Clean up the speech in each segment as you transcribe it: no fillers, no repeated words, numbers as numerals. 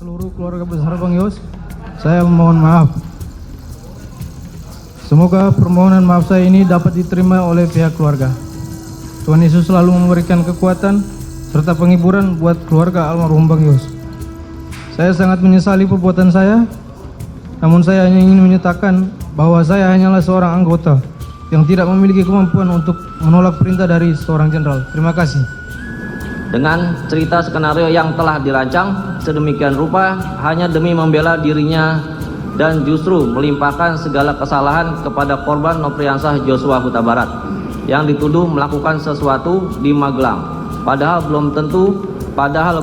seluruh keluarga besar Bang Yos, saya mohon maaf. Semoga permohonan maaf saya ini dapat diterima oleh pihak keluarga. Tuhan Yesus selalu memberikan kekuatan serta penghiburan buat keluarga almarhum Bang Yos. Saya sangat menyesali perbuatan saya, namun saya hanya ingin menyatakan bahwa saya hanyalah seorang anggota yang tidak memiliki kemampuan untuk menolak perintah dari seorang jenderal. Terima kasih. Dengan cerita skenario yang telah dirancang sedemikian rupa hanya demi membela dirinya dan justru melimpahkan segala kesalahan kepada korban Nopriansah Joshua Huta Barat yang dituduh melakukan sesuatu di Magelang, padahal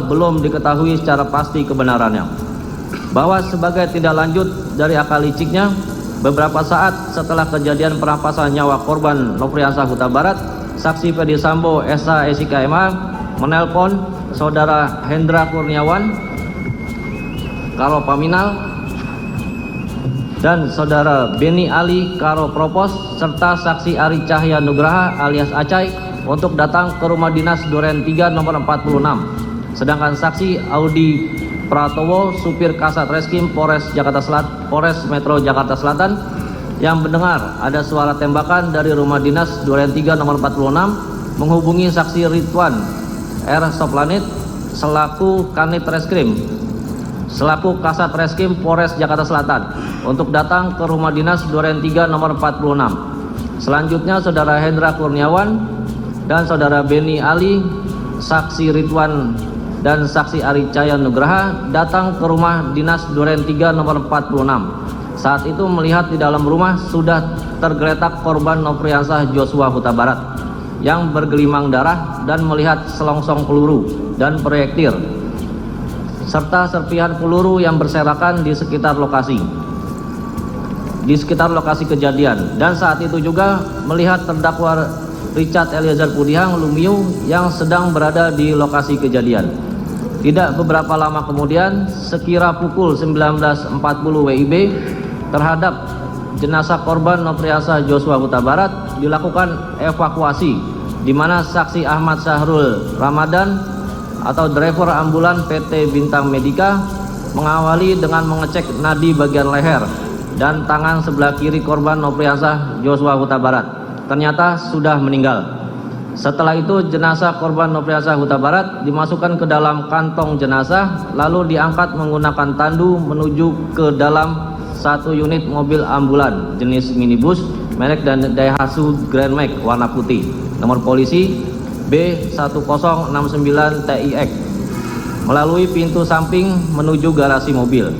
belum diketahui secara pasti kebenarannya. Bahwa sebagai tindak lanjut dari akal liciknya, beberapa saat setelah kejadian perampasan nyawa korban Nopriansah Huta Barat, saksi Ferdi Sambo SH/SIK/MH menelpon saudara Hendra Kurniawan Karo Paminal dan saudara Beni Ali Karo Propos serta saksi Ari Cahya Nugraha alias Acai untuk datang ke rumah dinas Duren 3 nomor 46. Sedangkan saksi Audi Pratowo, supir Kasat Reskrim Polres Metro Jakarta Selatan yang mendengar ada suara tembakan dari rumah dinas Duren 3 nomor 46 menghubungi saksi Ridwan R. Soplanet selaku Kasat Reskrim Polres Jakarta Selatan untuk datang ke rumah dinas Duren 3 nomor 46. Selanjutnya saudara Hendra Kurniawan dan saudara Beni Ali, saksi Ridwan dan saksi Ari Cahya Nugraha datang ke rumah dinas Duren 3 nomor 46. Saat itu melihat di dalam rumah sudah tergeletak korban Nopriansah Joshua Huta Barat yang bergelimang darah dan melihat selongsong peluru dan proyektil serta serpihan peluru yang berserakan di sekitar lokasi kejadian. Dan saat itu juga melihat terdakwa Richard Eliezer Pudihang Lumiu yang sedang berada di lokasi kejadian. Tidak beberapa lama kemudian, sekira pukul 19.40 WIB, terhadap jenazah korban Nopriansah Joshua Huta Barat dilakukan evakuasi, di mana saksi Ahmad Syahrul Ramadan atau driver ambulan PT Bintang Medika mengawali dengan mengecek nadi bagian leher dan tangan sebelah kiri korban Nopriansah Joshua Huta Barat. Ternyata sudah meninggal. Setelah itu jenazah korban Nopriansah Huta Barat dimasukkan ke dalam kantong jenazah lalu diangkat menggunakan tandu menuju ke dalam satu unit mobil ambulan jenis minibus merek Daihatsu Grand Max warna putih nomor polisi B1069TIX melalui pintu samping menuju garasi mobil,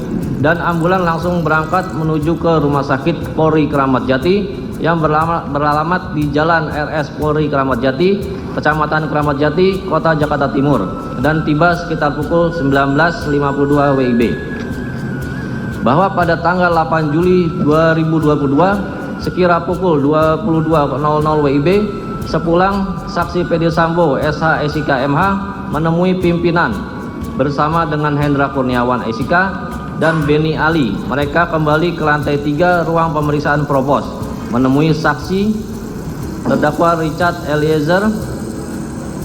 dan ambulan langsung berangkat menuju ke Rumah Sakit Polri Kramat Jati yang beralamat di Jalan RS Polri Kramat Jati, Kecamatan Kramat Jati, Kota Jakarta Timur, dan tiba sekitar pukul 19.52 WIB. Bahwa pada tanggal 8 Juli 2022 sekira pukul 22.00 WIB, sepulang saksi Ferdi Sambo SH/SIK/MH menemui pimpinan bersama dengan Hendra Kurniawan SIK dan Beni Ali. Mereka kembali ke lantai 3 ruang pemeriksaan propos, menemui saksi terdakwa Richard Eliezer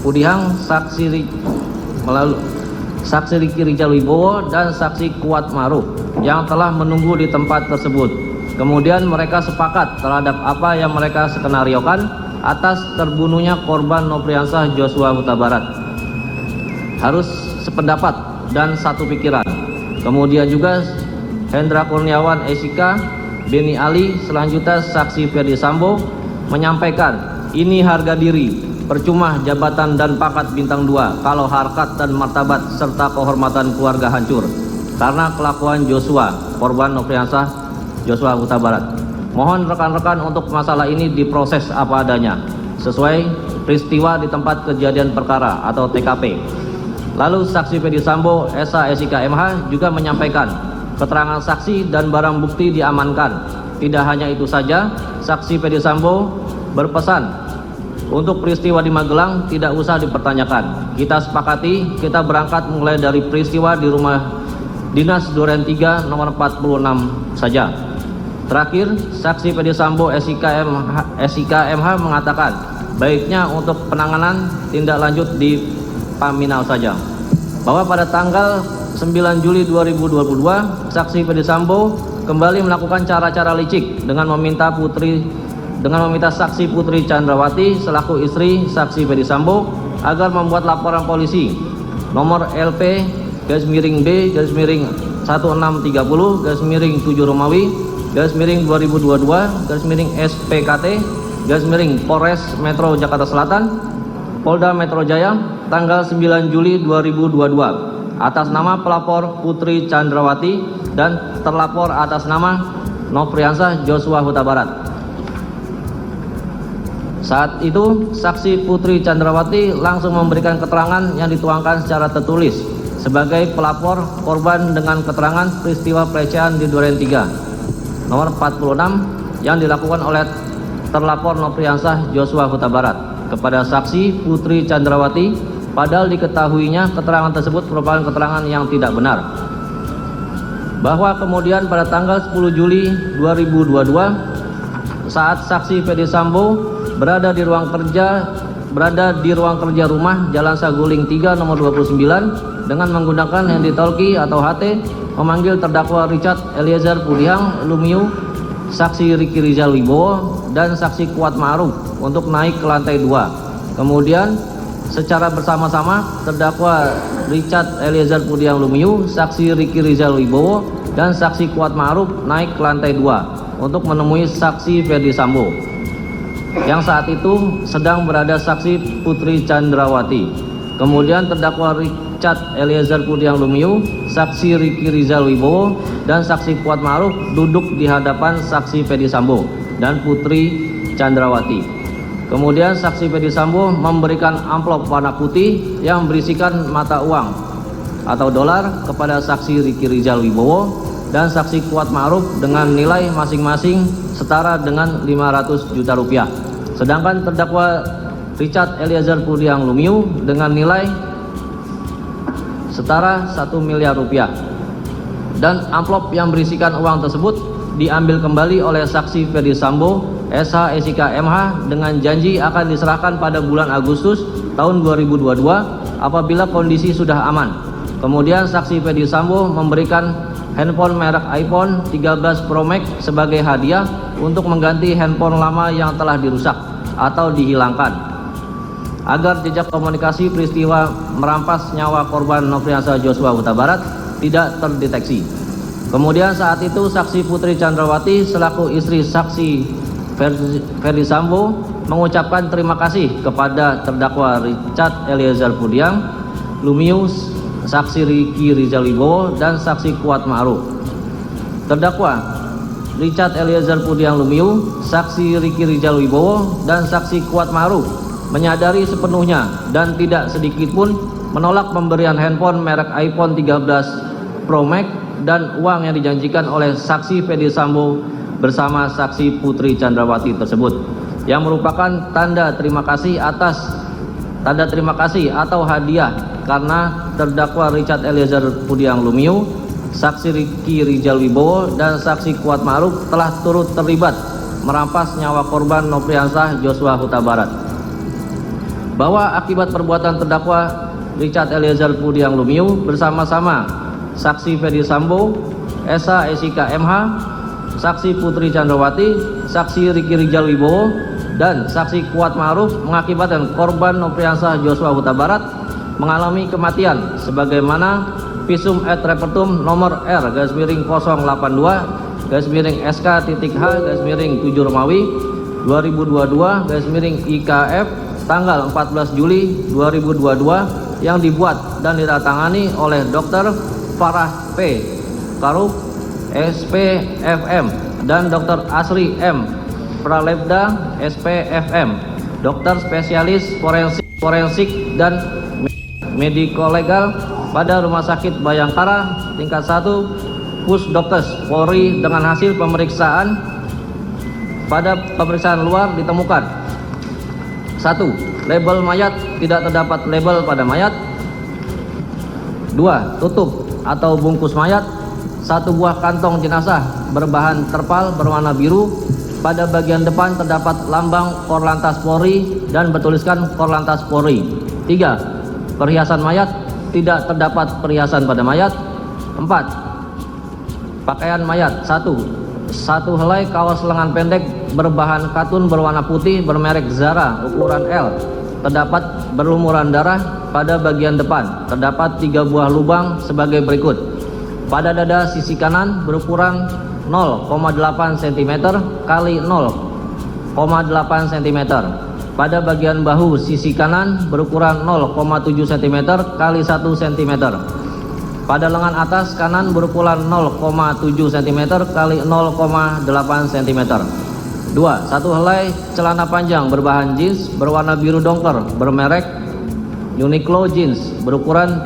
Pudihang, saksi Riki Rijal Wibowo dan saksi Kuat Maruf yang telah menunggu di tempat tersebut. Kemudian mereka sepakat terhadap apa yang mereka skenariokan atas terbunuhnya korban Nopriansah Joshua Huta Barat. Harus sependapat dan satu pikiran. Kemudian juga Hendra Kurniawan SIK, Beni Ali, selanjutnya saksi Ferdi Sambo menyampaikan, ini harga diri, percuma jabatan dan pangkat bintang 2 kalau harkat dan martabat serta kehormatan keluarga hancur karena kelakuan Joshua, korban Nopriansah Joshua Huta Barat. Mohon rekan-rekan untuk masalah ini diproses apa adanya sesuai peristiwa di tempat kejadian perkara atau TKP. Lalu saksi Ferdi Sambo SH/SIK/MH juga menyampaikan keterangan saksi dan barang bukti diamankan. Tidak hanya itu saja, saksi Ferdi Sambo berpesan untuk peristiwa di Magelang tidak usah dipertanyakan. Kita sepakati kita berangkat mulai dari peristiwa di rumah dinas Duren 3 nomor 46 saja. Terakhir, saksi Ferdi Sambo SIK/MH mengatakan baiknya untuk penanganan tindak lanjut di Paminal saja. Bahwa pada tanggal 9 Juli 2022, saksi Ferdisambo kembali melakukan cara-cara licik dengan meminta saksi Putri Chandrawati selaku istri saksi Ferdisambo agar membuat laporan polisi nomor LP-B-1630-7 Romawi /2022-SPKT Polres Metro Jakarta Selatan Polda Metro Jaya tanggal 9 Juli 2022 atas nama pelapor Putri Chandrawati dan terlapor atas nama Nofriansah Joshua Huta Barat. Saat itu saksi Putri Chandrawati langsung memberikan keterangan yang dituangkan secara tertulis sebagai pelapor korban dengan keterangan peristiwa pelecehan di Duren 3 nomor 46 yang dilakukan oleh terlapor Nofriansah Joshua Huta Barat kepada saksi Putri Chandrawati, padahal diketahuinya keterangan tersebut merupakan keterangan yang tidak benar. Bahwa kemudian pada tanggal 10 Juli 2022 saat saksi Ferdisambo berada di ruang kerja rumah Jalan Saguling 3 nomor 29 dengan menggunakan handy talkie atau HT memanggil terdakwa Richard Eliezer Pudiang Lumiu, saksi Riki Rizal Wibowo dan saksi Kuat Ma'ruf untuk naik ke lantai 2. Kemudian secara bersama-sama terdakwa Richard Eliezer Pudiang Lumiu, saksi Riki Rizal Wibowo dan saksi Kuat Ma'ruf naik ke lantai 2 untuk menemui saksi Ferdisambo yang saat itu sedang berada saksi Putri Chandrawati. Kemudian terdakwa Richard Eliezer Pudiang Lumiu, saksi Riki Rizal Wibowo dan saksi Kuat Ma'ruf duduk di hadapan saksi Ferdisambo dan Putri Chandrawati. Kemudian saksi Ferdisambo memberikan amplop warna putih yang berisikan mata uang atau dolar kepada saksi Riki Rizal Wibowo dan saksi Kuat Ma'ruf dengan nilai masing-masing setara dengan 500 juta rupiah. Sedangkan terdakwa Richard Eliezer Pudiang Lumiu dengan nilai setara 1 miliar rupiah. Dan amplop yang berisikan uang tersebut diambil kembali oleh saksi Ferdisambo SH SIK MH dengan janji akan diserahkan pada bulan Agustus tahun 2022 apabila kondisi sudah aman. Kemudian saksi Ferdisambo memberikan handphone merek iPhone 13 Pro Max sebagai hadiah untuk mengganti handphone lama yang telah dirusak atau dihilangkan agar jejak komunikasi peristiwa merampas nyawa korban Nofriansah Joshua Huta Barat tidak terdeteksi. Kemudian saat itu saksi Putri Chandrawati selaku istri saksi Ferdisambo mengucapkan terima kasih kepada terdakwa Richard Eliezer Pudiang Lumiu, saksi Riki Rizal Wibowo dan saksi Kuat Ma'ruf. Terdakwa Richard Eliezer Pudiang Lumiu, saksi Riki Rizal Wibowo dan saksi Kuat Ma'ruf menyadari sepenuhnya dan tidak sedikit pun menolak pemberian handphone merek iPhone 13 Pro Max dan uang yang dijanjikan oleh saksi Ferdisambo bersama saksi Putri Chandrawati tersebut, yang merupakan tanda terima kasih atau hadiah karena terdakwa Richard Eliezer Pudiang Lumiu, saksi Riki Rizal Wibowo dan saksi Kuat Ma'ruf telah turut terlibat merampas nyawa korban Nofriansah Joshua Huta Barat. Bahwa akibat perbuatan terdakwa Richard Eliezer Pudiang Lumiu bersama-sama saksi Ferdisambo SH SIK MH, saksi Putri Chandrawati, saksi Riki Rizal Wibowo dan saksi Kuat Ma'ruf mengakibatkan korban Nofriansah Joshua Huta Barat mengalami kematian sebagaimana visum et repertum nomor R/082/SK.H/7 Romawi 2022/IKF tanggal 14 Juli 2022 yang dibuat dan ditandatangani oleh Dr. Farah P. Karuf SPFM dan Dr. Asri M. Pralebda SPFM, dokter spesialis forensik dan mediko-legal pada Rumah Sakit Bayangkara tingkat 1 Pusdokkes Polri. Dengan hasil pemeriksaan pada pemeriksaan luar ditemukan: 1. Label mayat tidak terdapat label pada mayat. 2. Tutup atau bungkus mayat. 1 buah kantong jenazah berbahan terpal berwarna biru. Pada bagian depan terdapat lambang Korlantas Polri dan bertuliskan Korlantas Polri. 3. Perhiasan mayat tidak terdapat perhiasan pada mayat. 4. Pakaian mayat. 1. Satu helai kaos lengan pendek berbahan katun berwarna putih bermerek Zara ukuran L. Terdapat berlumuran darah pada bagian depan. Terdapat 3 buah lubang sebagai berikut. Pada dada sisi kanan berukuran 0,8 cm kali 0,8 cm. Pada bagian bahu sisi kanan berukuran 0,7 cm kali 1 cm. Pada lengan atas kanan berukuran 0,7 cm kali 0,8 cm. 2. Satu helai celana panjang berbahan jeans berwarna biru dongker bermerek Uniqlo jeans berukuran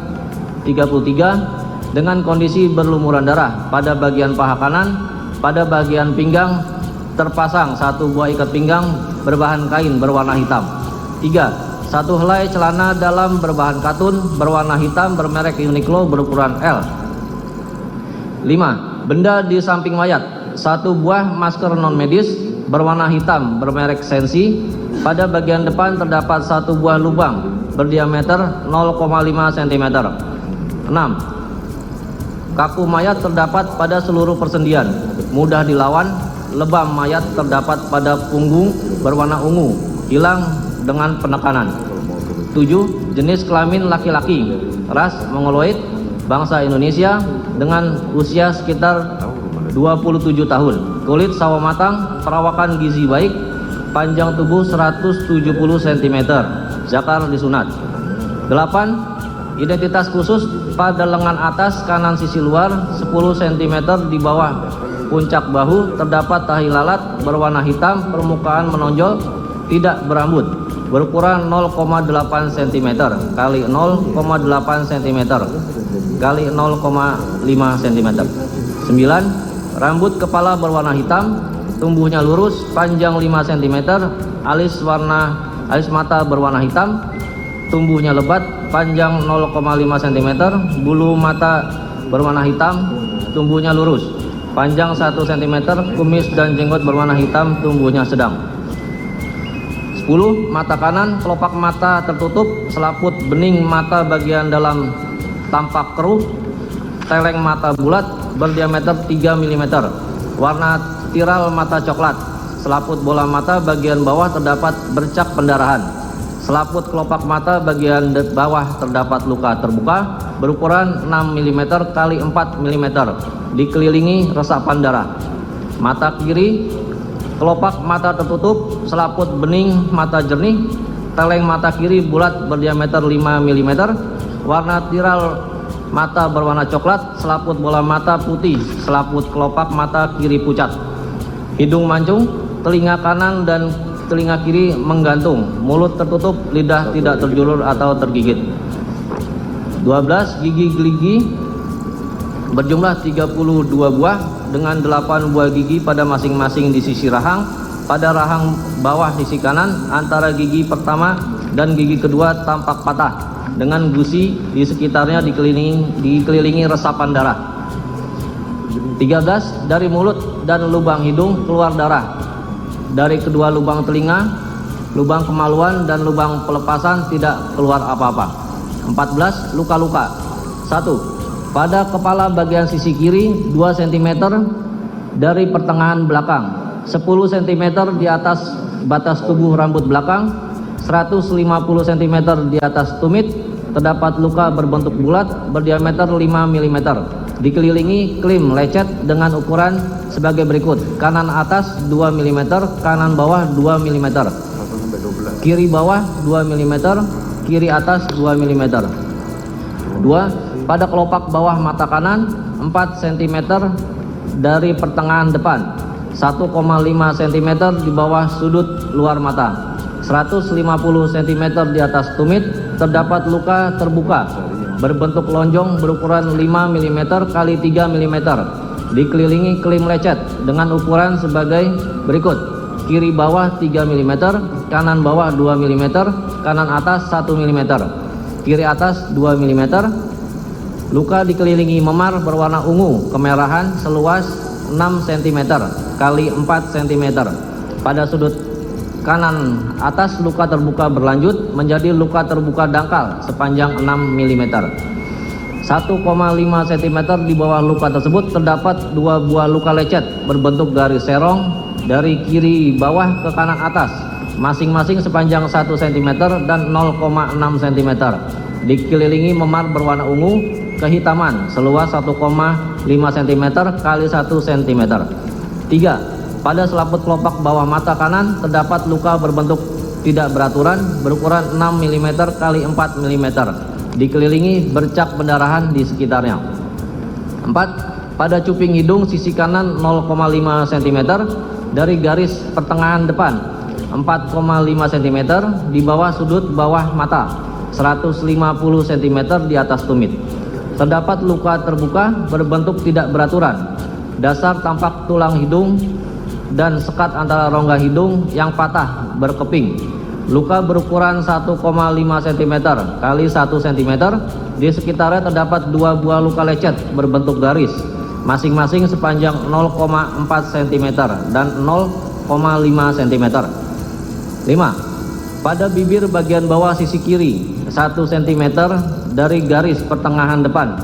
33 dengan kondisi berlumuran darah. Pada bagian paha kanan, pada bagian pinggang terpasang 1 buah ikat pinggang berbahan kain berwarna hitam. 3. Satu helai celana dalam berbahan katun berwarna hitam bermerek Uniqlo berukuran L. 5. Benda di samping mayat. 1 buah masker non medis berwarna hitam bermerek Sensi. Pada bagian depan terdapat 1 buah lubang berdiameter 0,5 cm. 6. Kaku mayat terdapat pada seluruh persendian, mudah dilawan. Lebam mayat terdapat pada punggung berwarna ungu, hilang dengan penekanan. 7. Jenis kelamin laki-laki, ras mongoloid, bangsa Indonesia, dengan usia sekitar 27 tahun, kulit sawo matang, perawakan gizi baik, panjang tubuh 170 cm, zakar disunat. 8. Identitas khusus pada lengan atas kanan sisi luar 10 cm di bawah puncak bahu terdapat tahi lalat berwarna hitam, permukaan menonjol, tidak berambut, berukuran 0,8 cm kali 0,8 cm kali 0,5 cm. 9. Rambut kepala berwarna hitam, tumbuhnya lurus, panjang 5 cm, alis mata berwarna hitam, tumbuhnya lebat, panjang 0,5 cm, bulu mata berwarna hitam, tumbuhnya lurus, panjang 1 cm, kumis dan jenggot berwarna hitam, tumbuhnya sedang. 10. Mata kanan, kelopak mata tertutup, selaput bening mata bagian dalam tampak keruh, teleng mata bulat berdiameter 3 mm, warna tiral mata coklat, selaput bola mata bagian bawah terdapat bercak pendarahan, selaput kelopak mata bagian bawah terdapat luka terbuka berukuran 6 mm kali 4 mm, dikelilingi resapan darah. Mata kiri, kelopak mata tertutup, selaput bening mata jernih, teleng mata kiri bulat berdiameter 5 mm, warna tiral mata berwarna coklat, selaput bola mata putih, selaput kelopak mata kiri pucat. Hidung mancung, telinga kanan dan telinga kiri menggantung, mulut tertutup, lidah tidak terjulur atau tergigit. 12. Gigi geligi berjumlah 32 buah dengan 8 buah gigi pada masing-masing di sisi rahang, pada rahang bawah sisi kanan, antara gigi pertama dan gigi kedua tampak patah dengan gusi di sekitarnya dikelilingi resapan darah. 13. Dari mulut dan lubang hidung keluar darah. Dari kedua lubang telinga, lubang kemaluan dan lubang pelepasan tidak keluar apa-apa. 14. Luka-luka. 1. Pada kepala bagian sisi kiri 2 cm dari pertengahan belakang, 10 cm di atas batas tubuh rambut belakang, 150 cm di atas tumit terdapat luka berbentuk bulat berdiameter 5 mm, dikelilingi klim lecet dengan ukuran sebagai berikut: kanan atas 2 mm, kanan bawah 2 mm, kiri bawah 2 mm, kiri atas 2 mm. 2. Pada kelopak bawah mata kanan 4 cm dari pertengahan depan, 1,5 cm di bawah sudut luar mata, 150 cm di atas tumit terdapat luka terbuka berbentuk lonjong berukuran 5 mm kali 3 mm, dikelilingi klim lecet dengan ukuran sebagai berikut: kiri bawah 3 mm, kanan bawah 2 mm, kanan atas 1 mm, kiri atas 2 mm. Luka dikelilingi memar berwarna ungu kemerahan seluas 6 cm kali 4 cm. Pada sudut kanan atas luka terbuka berlanjut menjadi luka terbuka dangkal sepanjang 6 mm. 1,5 cm di bawah luka tersebut terdapat 2 buah luka lecet berbentuk garis serong dari kiri bawah ke kanan atas, masing-masing sepanjang 1 cm dan 0,6 cm. Dikelilingi memar berwarna ungu kehitaman seluas 1,5 cm kali 1 cm. 3. Pada selaput kelopak bawah mata kanan terdapat luka berbentuk tidak beraturan berukuran 6 mm kali 4 mm. Dikelilingi bercak pendarahan di sekitarnya. 4. Pada cuping hidung sisi kanan 0,5 cm dari garis pertengahan depan, 4,5 cm di bawah sudut bawah mata, 150 cm di atas tumit. Terdapat luka terbuka berbentuk tidak beraturan. Dasar tampak tulang hidung dan sekat antara rongga hidung yang patah berkeping. Luka berukuran 1,5 cm kali 1 cm. Di sekitarnya terdapat 2 buah luka lecet berbentuk garis, masing-masing sepanjang 0,4 cm dan 0,5 cm. 5. Pada bibir bagian bawah sisi kiri 1 cm dari garis pertengahan depan,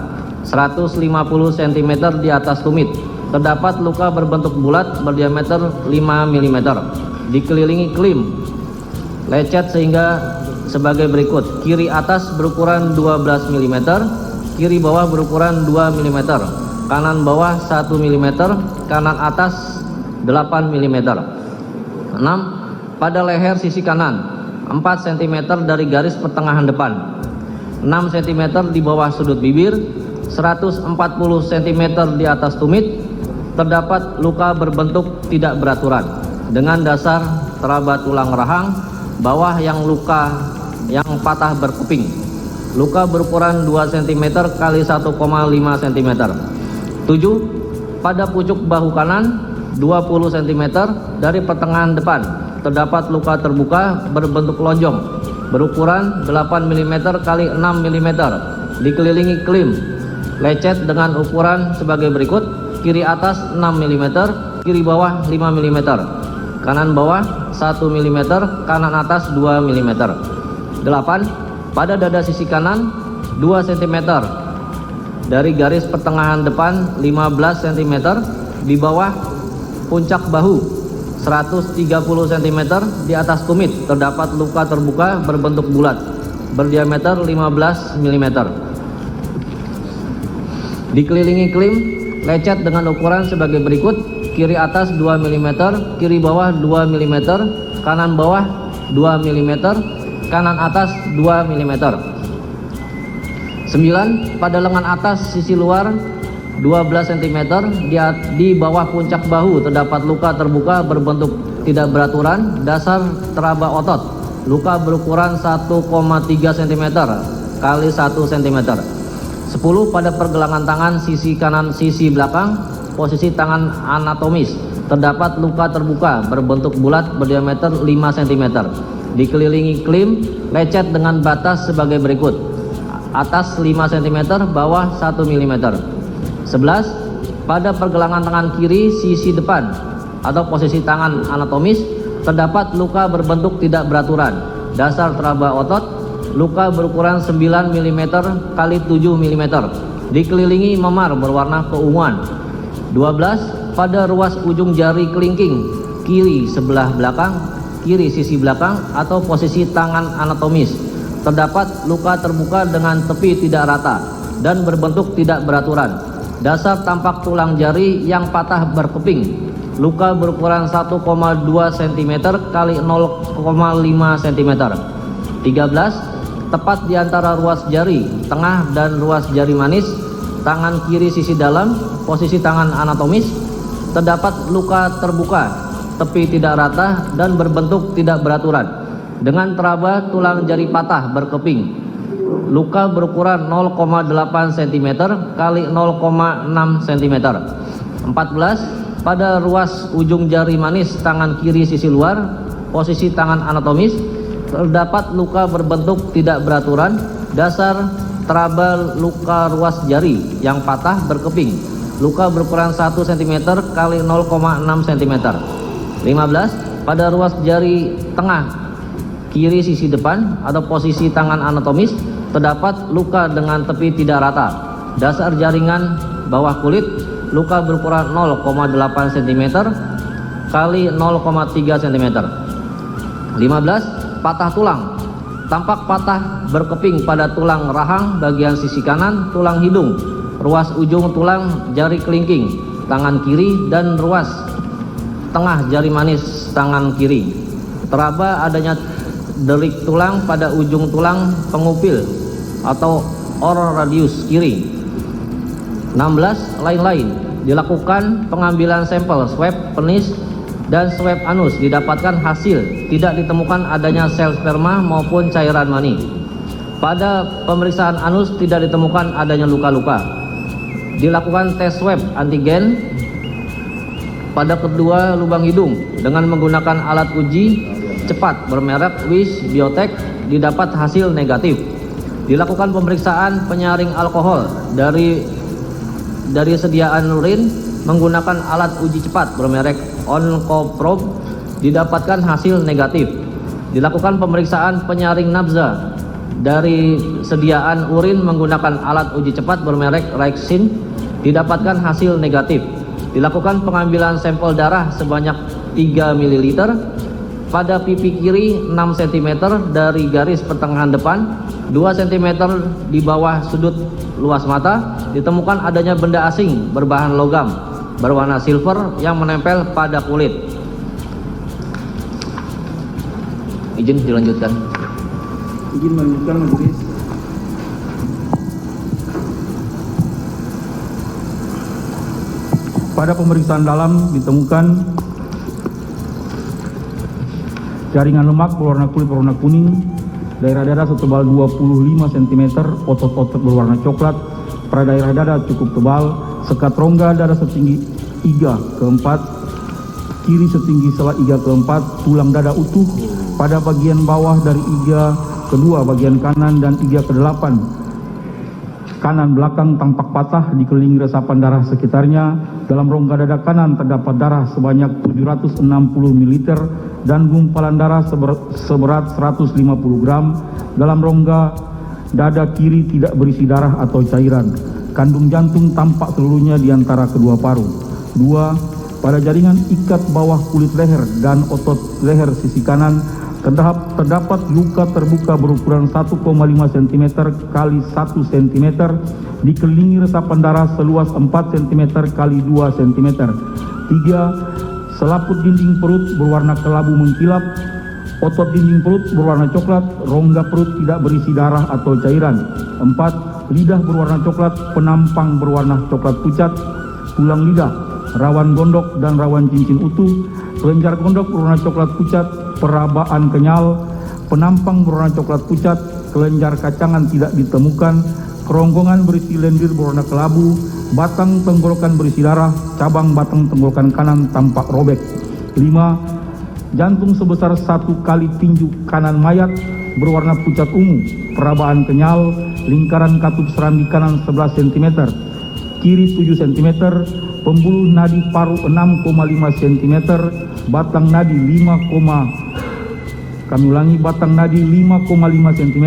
150 cm di atas tumit, terdapat luka berbentuk bulat berdiameter 5 mm. Dikelilingi klim lecet sehingga sebagai berikut: kiri atas berukuran 12 mm, kiri bawah berukuran 2 mm, kanan bawah 1 mm, kanan atas 8 mm. 6. Pada leher sisi kanan 4 cm dari garis pertengahan depan, 6 cm di bawah sudut bibir, 140 cm di atas tumit, terdapat luka berbentuk tidak beraturan dengan dasar teraba tulang rahang bawah yang patah berkeping. Luka berukuran 2 cm kali 1,5 cm. 7. Pada pucuk bahu kanan 20 cm dari pertengahan depan terdapat luka terbuka berbentuk lonjong berukuran 8 mm kali 6 mm. Dikelilingi klim lecet dengan ukuran sebagai berikut: kiri atas 6 mm, kiri bawah 5 mm, kanan bawah 1 mm, kanan atas 2 mm. 8. Pada dada sisi kanan 2 cm dari garis pertengahan depan, 15 cm di bawah puncak bahu, 130 cm di atas tumit, terdapat luka terbuka berbentuk bulat berdiameter 15 mm. Dikelilingi klim lecet dengan ukuran sebagai berikut: kiri atas 2 mm, kiri bawah 2 mm, kanan bawah 2 mm, kanan atas 2 mm. 9. Pada lengan atas sisi luar 12 cm di bawah puncak bahu terdapat luka terbuka berbentuk tidak beraturan, dasar teraba otot, luka berukuran 1,3 cm kali 1 cm. 10. Pada pergelangan tangan sisi kanan sisi belakang, posisi tangan anatomis, terdapat luka terbuka berbentuk bulat berdiameter 5 cm. Dikelilingi klim lecet dengan batas sebagai berikut: atas 5 cm, bawah 1 mm. 11. Pada pergelangan tangan kiri sisi depan atau posisi tangan anatomis terdapat luka berbentuk tidak beraturan, dasar teraba otot, luka berukuran 9 mm kali 7 mm. Dikelilingi memar berwarna keunguan. 12. Pada ruas ujung jari kelingking kiri sebelah belakang, kiri sisi belakang atau posisi tangan anatomis terdapat luka terbuka dengan tepi tidak rata dan berbentuk tidak beraturan, dasar tampak tulang jari yang patah berkeping, luka berukuran 1,2 cm kali 0,5 cm. 13. Tepat di antara ruas jari tengah dan ruas jari manis tangan kiri sisi dalam, posisi tangan anatomis, terdapat luka terbuka, tepi tidak rata dan berbentuk tidak beraturan dengan teraba tulang jari patah berkeping, luka berukuran 0,8 cm kali 0,6 cm. 14. Pada ruas ujung jari manis tangan kiri sisi luar, posisi tangan anatomis, terdapat luka berbentuk tidak beraturan, dasar teraba luka ruas jari yang patah berkeping, luka berukuran 1 cm kali 0,6 cm. 15. Pada ruas jari tengah kiri sisi depan atau posisi tangan anatomis terdapat luka dengan tepi tidak rata, dasar jaringan bawah kulit, luka berukuran 0,8 cm kali 0,3 cm. 15. Patah tulang. Tampak patah berkeping pada tulang rahang bagian sisi kanan, tulang hidung, ruas ujung tulang jari kelingking tangan kiri, dan ruas tengah jari manis tangan kiri. Teraba adanya delik tulang pada ujung tulang pengupil atau oral radius kiri. 16. Lain-lain. Dilakukan pengambilan sampel swab penis dan swab anus, didapatkan hasil tidak ditemukan adanya sel sperma maupun cairan mani. Pada pemeriksaan anus tidak ditemukan adanya luka-luka. Dilakukan tes swab antigen pada kedua lubang hidung dengan menggunakan alat uji cepat bermerek Wish Biotech, didapat hasil negatif. Dilakukan pemeriksaan penyaring alkohol dari sediaan urin menggunakan alat uji cepat bermerek Oncoprobe, didapatkan hasil negatif. Dilakukan pemeriksaan penyaring nafza dari sediaan urin menggunakan alat uji cepat bermerek Rexin, didapatkan hasil negatif. Dilakukan pengambilan sampel darah sebanyak 3 ml pada pipi kiri 6 cm dari garis pertengahan depan, 2 cm di bawah sudut luas mata. Ditemukan adanya benda asing berbahan logam berwarna silver yang menempel pada kulit. Izin dilanjutkan. Izin melanjutkan majelis. Pada pemeriksaan dalam ditemukan jaringan lemak berwarna kulit berwarna kuning, daerah dada setebal 25 cm, otot-otot berwarna coklat, pada daerah dada cukup tebal, sekat rongga dada setinggi iga keempat, kiri setinggi sela iga keempat, tulang dada utuh pada bagian bawah dari iga kedua bagian kanan dan iga kedelapan kanan belakang tampak patah, dikelilingi resapan darah sekitarnya. Dalam rongga dada kanan terdapat darah sebanyak 760 ml dan gumpalan darah seberat 150 gram. Dalam rongga dada kiri tidak berisi darah atau cairan. Kandung jantung tampak seluruhnya di antara kedua paru. 2. Pada jaringan ikat bawah kulit leher dan otot leher sisi kanan terdapat luka terbuka berukuran 1,5 cm kali 1 cm, dikelilingi resapan darah seluas 4 cm kali 2 cm. 3. Selaput dinding perut berwarna kelabu mengkilap, otot dinding perut berwarna coklat, rongga perut tidak berisi darah atau cairan. 4. Lidah berwarna coklat, penampang berwarna coklat pucat, tulang lidah, rawan gondok dan rawan cincin utuh, kelenjar gondok berwarna coklat pucat, perabaan kenyal, penampang berwarna coklat pucat, kelenjar kacangan tidak ditemukan, kerongkongan berisi lendir berwarna kelabu, batang tenggorokan berisi darah, cabang batang tenggorokan kanan tampak robek. 5. Jantung sebesar 1 kali tinju kanan mayat berwarna pucat ungu, perabaan kenyal, lingkaran katup serambi kanan 11 cm, kiri 7 cm, pembuluh nadi paru 6,5 cm, batang nadi 5,5 cm,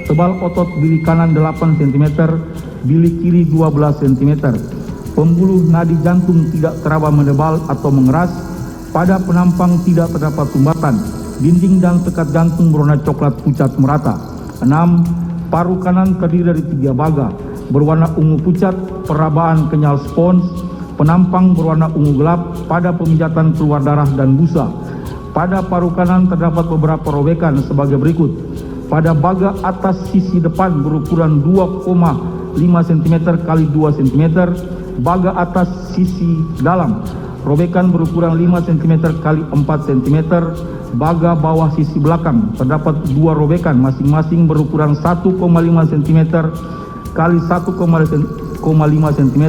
tebal otot bili kanan 8 cm, bili kiri 12 cm. Pembuluh nadi jantung tidak teraba menebal atau mengeras, pada penampang tidak terdapat sumbatan, dinding dan sekat jantung berwarna coklat pucat merata. 6. Paru kanan terdiri dari 3 baga, berwarna ungu pucat, perabaan kenyal spons, penampang berwarna ungu gelap, pada pemijatan keluar darah dan busa. Pada paru kanan terdapat beberapa robekan sebagai berikut. Pada baga atas sisi depan berukuran 2,5 cm kali 2 cm, baga atas sisi dalam robekan berukuran 5 cm kali 4 cm, baga bawah sisi belakang terdapat 2 robekan masing-masing berukuran 1,5 cm kali 1,5 cm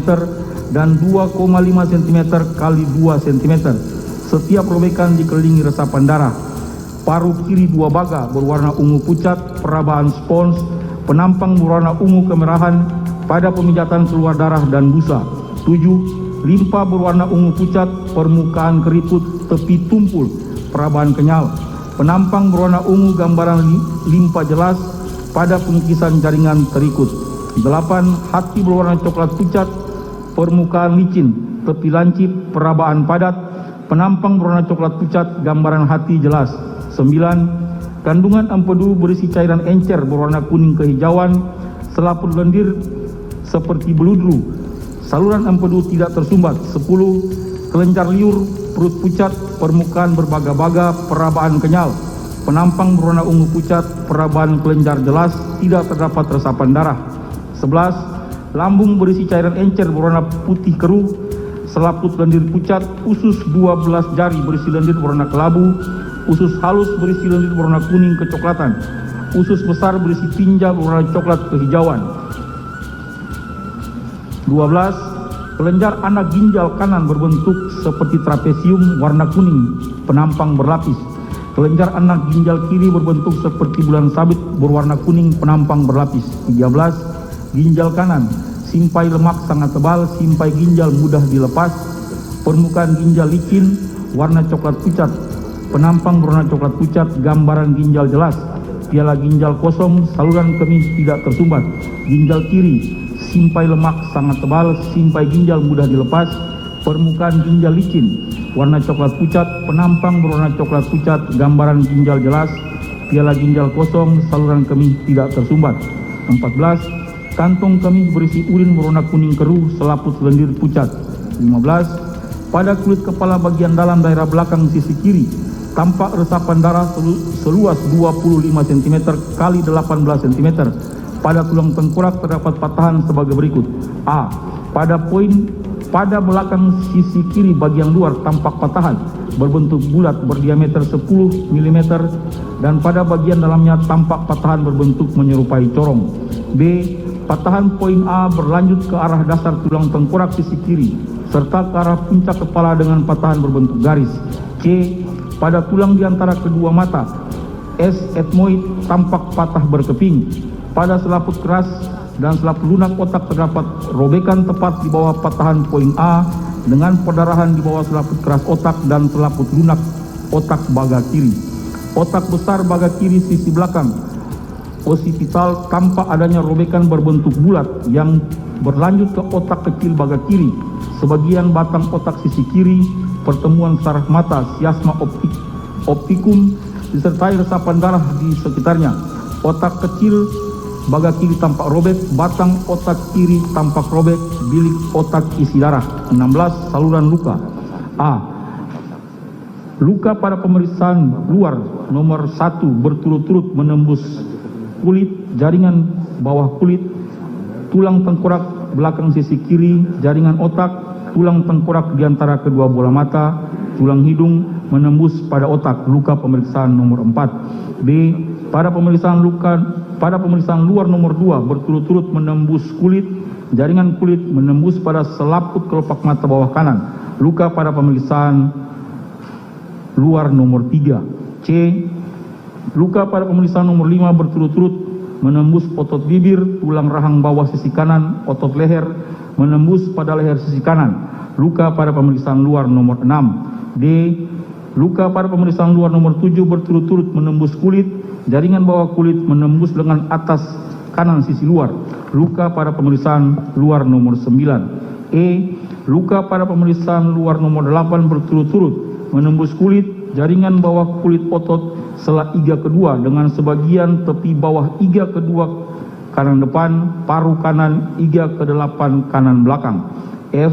dan 2,5 cm kali 2 cm. Setiap robekan dikelilingi resapan darah. Paru kiri 2 baga berwarna ungu pucat, perabaan spons, penampang berwarna ungu kemerahan, pada pemijatan keluar darah dan busa. 7. Limpa berwarna ungu pucat, permukaan keriput, tepi tumpul, perabaan kenyal, penampang berwarna ungu gambaran limpa jelas, pada pengikisan jaringan terikut. 8. Hati berwarna coklat pucat, permukaan licin, tepi lancip, perabaan padat, penampang berwarna coklat pucat, gambaran hati jelas. 9. Kandungan empedu berisi cairan encer berwarna kuning kehijauan, selaput lendir seperti beludru, saluran empedu tidak tersumbat. 10. Kelenjar liur, perut pucat, permukaan berbaga-baga, perabaan kenyal, penampang berwarna ungu pucat, perabaan kelenjar jelas, tidak terdapat resapan darah. 11. Lambung berisi cairan encer berwarna putih keruh, selaput lendir pucat, usus 12 jari berisi lendir berwarna kelabu, usus halus berisi lendir berwarna kuning kecoklatan, usus besar berisi tinja berwarna coklat kehijauan. 12. Kelenjar anak ginjal kanan berbentuk seperti trapesium warna kuning, penampang berlapis. Kelenjar anak ginjal kiri berbentuk seperti bulan sabit berwarna kuning, penampang berlapis. 13. Ginjal kanan, simpai lemak sangat tebal, simpai ginjal mudah dilepas, permukaan ginjal licin, warna coklat pucat, penampang berwarna coklat pucat, gambaran ginjal jelas. Piala ginjal kosong, saluran kemih tidak tersumbat. Ginjal kiri, simpai lemak sangat tebal, simpai ginjal mudah dilepas, permukaan ginjal licin, warna coklat pucat, penampang berwarna coklat pucat, gambaran ginjal jelas. Piala ginjal kosong, saluran kemih tidak tersumbat. 14. Kantong kemih berisi urin berwarna kuning keruh, selaput lendir pucat. 15. Pada kulit kepala bagian dalam daerah belakang sisi kiri tampak resapan darah seluas 25 cm kali 18 cm. Pada tulang tengkorak terdapat patahan sebagai berikut. A. Pada belakang sisi kiri bagian luar tampak patahan berbentuk bulat berdiameter 10 mm dan pada bagian dalamnya tampak patahan berbentuk menyerupai corong. B. Patahan poin A berlanjut ke arah dasar tulang tengkorak sisi kiri serta ke arah puncak kepala dengan patahan berbentuk garis. C. Pada tulang di antara kedua mata S. ethmoid tampak patah berkeping. Pada selaput keras dan selaput lunak otak terdapat robekan tepat di bawah patahan poin A dengan perdarahan di bawah selaput keras otak dan selaput lunak otak baga kiri. Otak besar baga kiri sisi belakang occipital tampak adanya robekan berbentuk bulat yang berlanjut ke otak kecil baga kiri. Sebagian batang otak sisi kiri, pertemuan saraf mata, chiasma optikum disertai resapan darah di sekitarnya. Otak kecil baga kiri tampak robek, batang otak kiri tampak robek, bilik otak isi darah. 16. Saluran luka. A. Luka pada pemeriksaan luar nomor 1 berturut-turut menembus kulit, jaringan bawah kulit, tulang tengkorak belakang sisi kiri, jaringan otak, tulang tengkorak di antara kedua bola mata, tulang hidung menembus pada otak. Luka pemeriksaan nomor 4. B. Pada pemeriksaan luar nomor 2 berturut-turut menembus kulit, jaringan kulit menembus pada selaput kelopak mata bawah kanan. Luka pada pemeriksaan luar nomor 3. C. Luka pada pemeriksaan nomor 5 berturut-turut menembus otot bibir, tulang rahang bawah sisi kanan, otot leher menembus pada leher sisi kanan. Luka pada pemeriksaan luar nomor 6. D. Luka pada pemeriksaan luar nomor 7 berturut-turut menembus kulit, jaringan bawah kulit menembus lengan atas kanan sisi luar. Luka pada pemeriksaan luar nomor 9. E. Luka pada pemeriksaan luar nomor 8 berturut-turut menembus kulit, jaringan bawah kulit otot sela iga kedua dengan sebagian tepi bawah iga kedua kanan depan, paru kanan, iga ke-8 kanan belakang. F.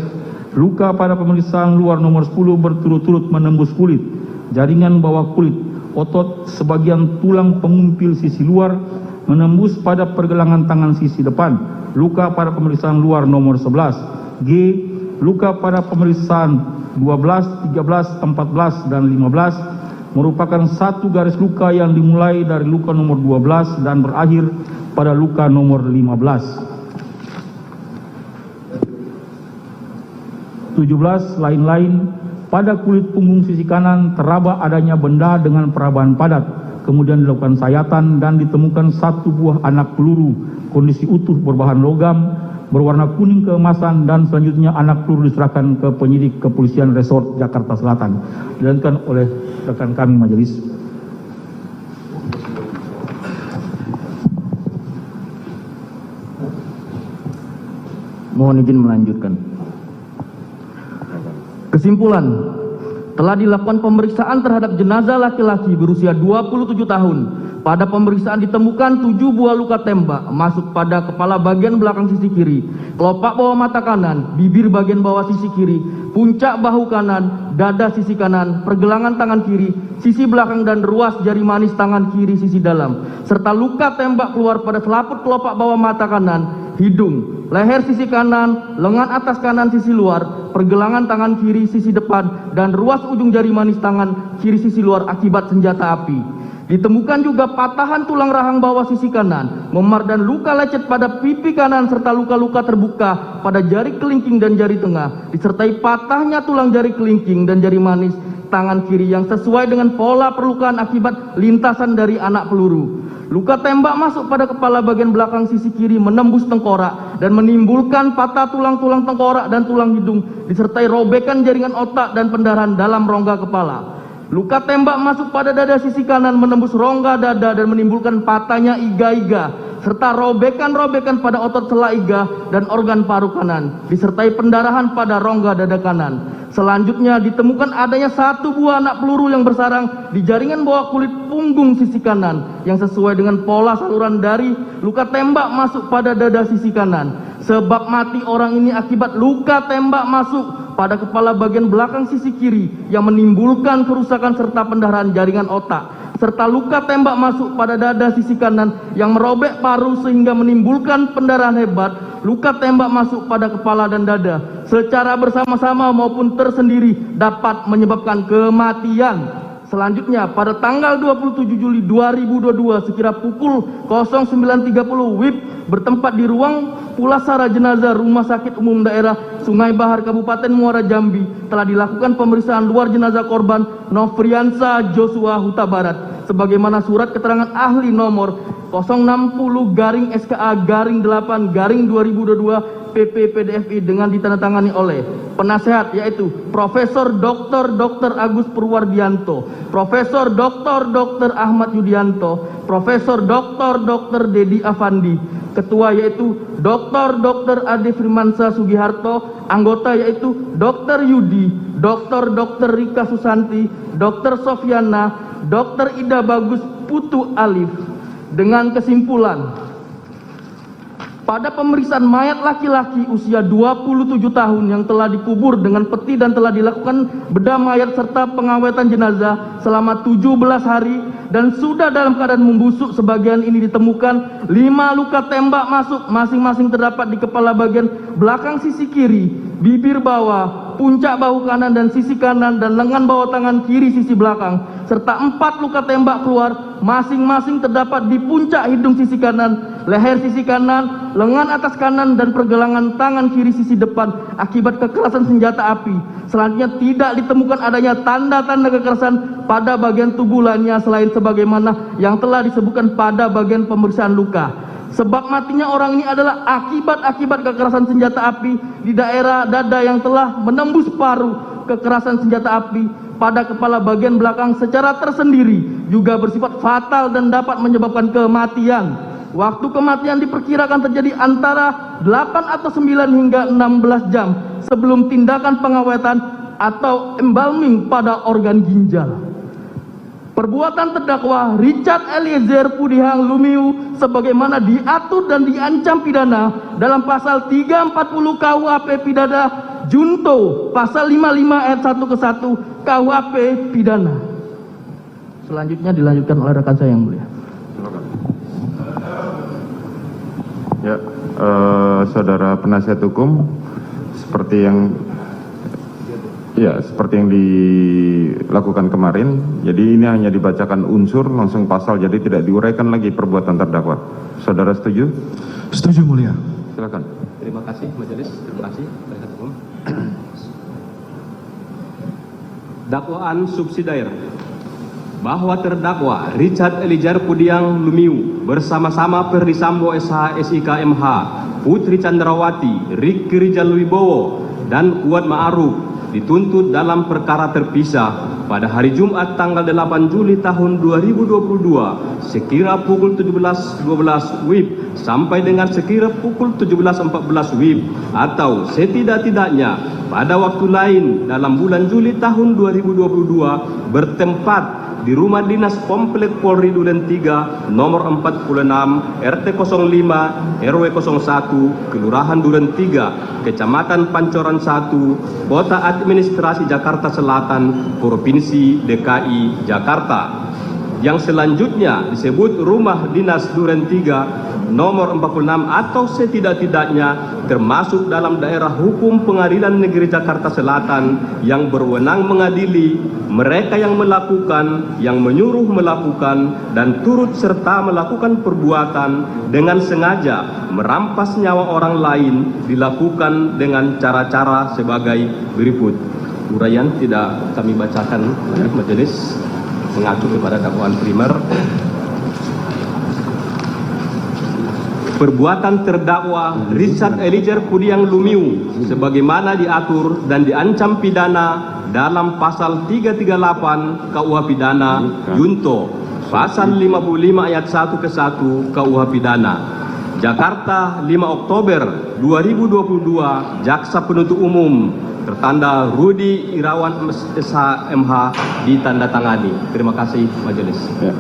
Luka pada pemeriksaan luar nomor 10 berturut-turut menembus kulit, jaringan bawah kulit, otot sebagian tulang pengumpil sisi luar menembus pada pergelangan tangan sisi depan. Luka pada pemeriksaan luar nomor 11. G. Luka pada pemeriksaan 12, 13, 14, dan 15 merupakan satu garis luka yang dimulai dari luka nomor 12 dan berakhir pada luka nomor 15. 17. Lain-lain, pada kulit punggung sisi kanan teraba adanya benda dengan perabaan padat, kemudian dilakukan sayatan dan ditemukan satu buah anak peluru kondisi utuh berbahan logam berwarna kuning keemasan, dan selanjutnya anak peluru diserahkan ke penyidik kepolisian resort Jakarta Selatan. Dilanjutkan oleh rekan kami majelis. Mohon izin melanjutkan. Kesimpulan, telah dilakukan pemeriksaan terhadap jenazah laki-laki berusia 27 tahun. Pada pemeriksaan ditemukan 7 buah luka tembak masuk pada kepala bagian belakang sisi kiri, kelopak bawah mata kanan, bibir bagian bawah sisi kiri, puncak bahu kanan, dada sisi kanan, pergelangan tangan kiri, sisi belakang dan ruas jari manis tangan kiri sisi dalam, serta luka tembak keluar pada selaput kelopak bawah mata kanan, hidung, leher sisi kanan, lengan atas kanan sisi luar, pergelangan tangan kiri sisi depan, dan ruas ujung jari manis tangan kiri sisi luar akibat senjata api. Ditemukan juga patahan tulang rahang bawah sisi kanan, memar dan luka lecet pada pipi kanan serta luka-luka terbuka pada jari kelingking dan jari tengah, disertai patahnya tulang jari kelingking dan jari manis tangan kiri yang sesuai dengan pola perlukaan akibat lintasan dari anak peluru. Luka tembak masuk pada kepala bagian belakang sisi kiri menembus tengkorak dan menimbulkan patah tulang-tulang tengkorak dan tulang hidung, disertai robekan jaringan otak dan pendarahan dalam rongga kepala. Luka tembak masuk pada dada sisi kanan menembus rongga dada dan menimbulkan patahnya iga-iga, serta robekan-robekan pada otot sela iga dan organ paru kanan, disertai pendarahan pada rongga dada kanan. Selanjutnya ditemukan adanya 1 buah anak peluru yang bersarang di jaringan bawah kulit punggung sisi kanan, yang sesuai dengan pola saluran dari luka tembak masuk pada dada sisi kanan. Sebab mati orang ini akibat luka tembak masuk pada kepala bagian belakang sisi kiri yang menimbulkan kerusakan serta pendarahan jaringan otak, serta luka tembak masuk pada dada sisi kanan yang merobek paru sehingga menimbulkan pendarahan hebat. Luka tembak masuk pada kepala dan dada secara bersama-sama maupun tersendiri dapat menyebabkan kematian. Selanjutnya, pada tanggal 27 Juli 2022 sekira pukul 09.30 WIB bertempat di ruang pulasara jenazah Rumah Sakit Umum Daerah Sungai Bahar Kabupaten Muara Jambi telah dilakukan pemeriksaan luar jenazah korban Nofriansa Joshua Huta Barat sebagaimana surat keterangan ahli nomor 060-SKA-8-2022 PP PDFI dengan ditandatangani oleh penasehat yaitu Profesor Dr. Agus Purwardianto, Profesor Dr. Ahmad Yudianto, Profesor Dr. Dedi Afandi, ketua yaitu Dr. Ade Firmansa Sugiharto, anggota yaitu Dr. Yudi, Dr. Rika Susanti, Dr. Sofiana, Dr. Ida Bagus Putu Alif. Dengan kesimpulan, pada pemeriksaan mayat laki-laki usia 27 tahun yang telah dikubur dengan peti dan telah dilakukan bedah mayat serta pengawetan jenazah selama 17 hari dan sudah dalam keadaan membusuk, sebagian ini ditemukan 5 luka tembak masuk masing-masing terdapat di kepala bagian belakang sisi kiri, bibir bawah, puncak bahu kanan dan sisi kanan dan lengan bawah tangan kiri sisi belakang, serta 4 luka tembak keluar masing-masing terdapat di puncak hidung sisi kanan, leher sisi kanan, lengan atas kanan dan pergelangan tangan kiri sisi depan akibat kekerasan senjata api. Selanjutnya tidak ditemukan adanya tanda-tanda kekerasan pada bagian tubuh lainnya selain sebagaimana yang telah disebutkan pada bagian pemeriksaan luka. Sebab matinya orang ini adalah akibat kekerasan senjata api di daerah dada yang telah menembus paru. Kekerasan senjata api pada kepala bagian belakang secara tersendiri juga bersifat fatal dan dapat menyebabkan kematian. Waktu kematian diperkirakan terjadi antara 8 atau 9 hingga 16 jam sebelum tindakan pengawetan atau embalming pada organ ginjal. Perbuatan terdakwa Richard Eliezer Pudihang Lumiu sebagaimana diatur dan diancam pidana dalam pasal 340 KUHP pidana junto pasal 55 ayat 1 ke 1 KUHP pidana. Selanjutnya dilanjutkan oleh rekan saya yang mulia. Ya, saudara penasihat hukum, seperti yang dilakukan kemarin, jadi ini hanya dibacakan unsur langsung pasal, jadi tidak diuraikan lagi perbuatan terdakwa. Saudara setuju? Setuju, mulia. Silakan. Terima kasih majelis, terima kasih penasihat hukum. Dakwaan subsidiar bahwa terdakwa Richard Eliezer Pudihang Lumiu bersama-sama Ferdi Sambo SH SIK MH, Putri Chandrawati, Riki Rizal Wibowo dan Kuat Ma'ruf dituntut dalam perkara terpisah pada hari Jumat tanggal 8 Juli tahun 2022 sekira pukul 17.12 WIB sampai dengan sekira pukul 17.14 WIB atau setidak-tidaknya pada waktu lain dalam bulan Juli tahun 2022 bertempat di Rumah Dinas Komplek Polri Duren 3 nomor 46 RT 05 RW 01 Kelurahan Duren 3 Kecamatan Pancoran 1 Kota Administrasi Jakarta Selatan Provinsi DKI Jakarta. Yang selanjutnya disebut Rumah Dinas Duren 3 nomor 46 atau setidak-tidaknya termasuk dalam daerah hukum Pengadilan Negeri Jakarta Selatan yang berwenang mengadili mereka yang melakukan, yang menyuruh melakukan dan turut serta melakukan perbuatan dengan sengaja merampas nyawa orang lain dilakukan dengan cara-cara sebagai berikut. Uraian tidak kami bacakan oleh majelis mengacu kepada dakwaan primer. Perbuatan terdakwa Richard Elijah Pudiang Lumiu sebagaimana diatur dan diancam pidana dalam pasal 338 KUH Pidana Junto pasal 55 ayat 1 ke 1 KUH Pidana. Jakarta 5 Oktober 2022 Jaksa Penuntut Umum tertanda Rudi Irawan SH MH ditandatangani. Terima kasih majelis. Ya.